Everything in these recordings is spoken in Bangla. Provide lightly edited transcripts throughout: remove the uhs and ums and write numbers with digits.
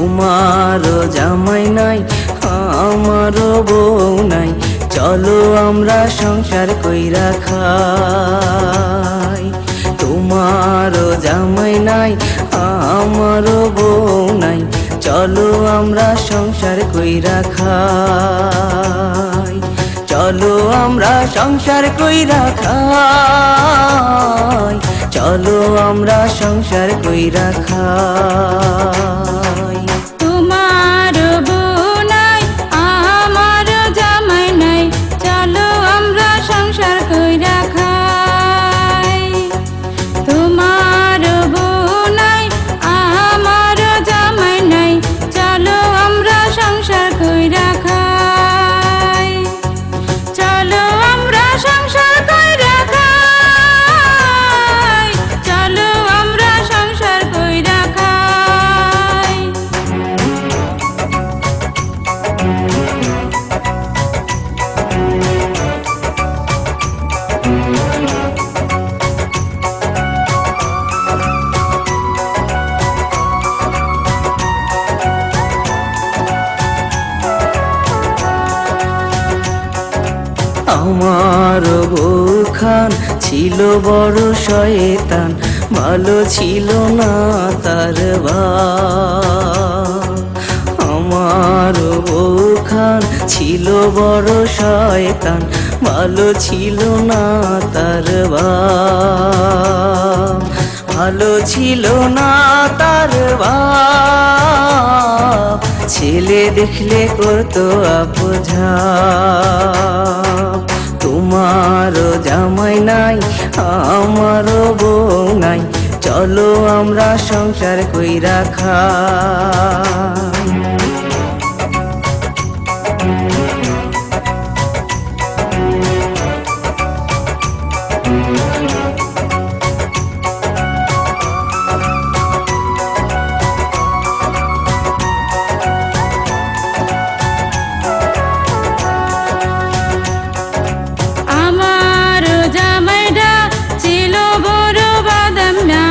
তোমারও জামাই নাই আমারও বউ নাই, চলো আমরা সংসার কইরা খাই। তোমারও জামাই নাই আমারও বউ নাই, চলো আমরা সংসার কইরা খাই। চলো আমরা সংসার কইরা খাই, চলো আমরা সংসার কইরা খাই। তোমার বউ নাই আমার জামাই নাই, চলো আমরা সংসার কইরা খাই। তোমার বউ নাই আমার জামাই নাই, চলো আমরা সংসার কইরা খাই। চলো আমরা সংসার কইরা খাই, চলো আমরা সংসার কইরা খাই। আমার বউখান ছিল বড় শয়তান, ভালো ছিল না তার বাপ। আমার বউখান ছিল বড় শয়তান, ভালো ছিল না তার বাপ। ভালো ছিল না তার বাপ, ছেলে দেখলে করতো আপঝাপ। তোমারও জামাই নাই আমারও বউ নাই, চলো আমরা সংসার কইরা খাই। আমার জামাইটা ছিল বড় বাদাম না,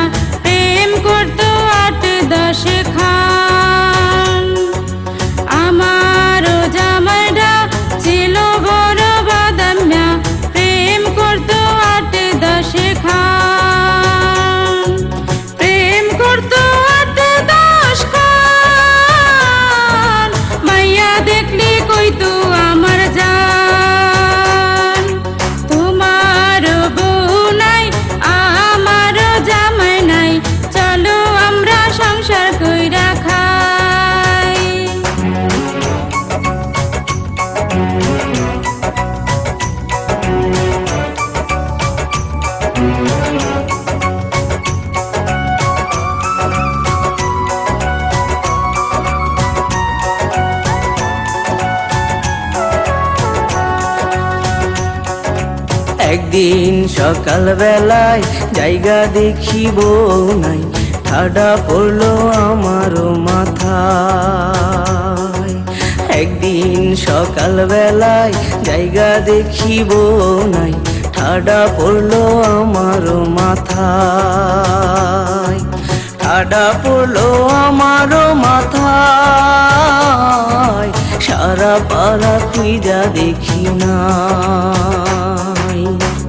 প্রেম করতো 8-10 খান। আমার জামাইটা ছিল বড় বাদাম না, প্রেম করতো 8-10 খান। প্রেম করতো 8-10 খান, মাইয়া দেখলি কইতো আমার জান। তোমার বউ নাই আমার জামাই নাই, চলো আমরা সংসার কইরা খাই। একদিন সকাল বেলায় জায়গা দেখি বউ নাই, ঠাডা পড়লো আমারও মাথায়। একদিন সকাল বেলায় জায়গা দেখি বউ নাই, ঠাডা পড়লো আমারও মাথায়। ঠাডা পড়লো আমারও মাথায়, সারা পাড়া খুঁজা দেখি না।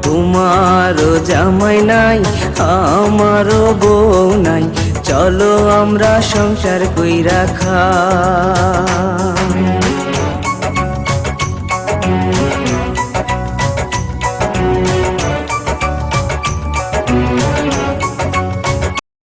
তোমারও জামাই নাই আমারও বউ নাই, চলো আমরা সংসার কইরা খাই।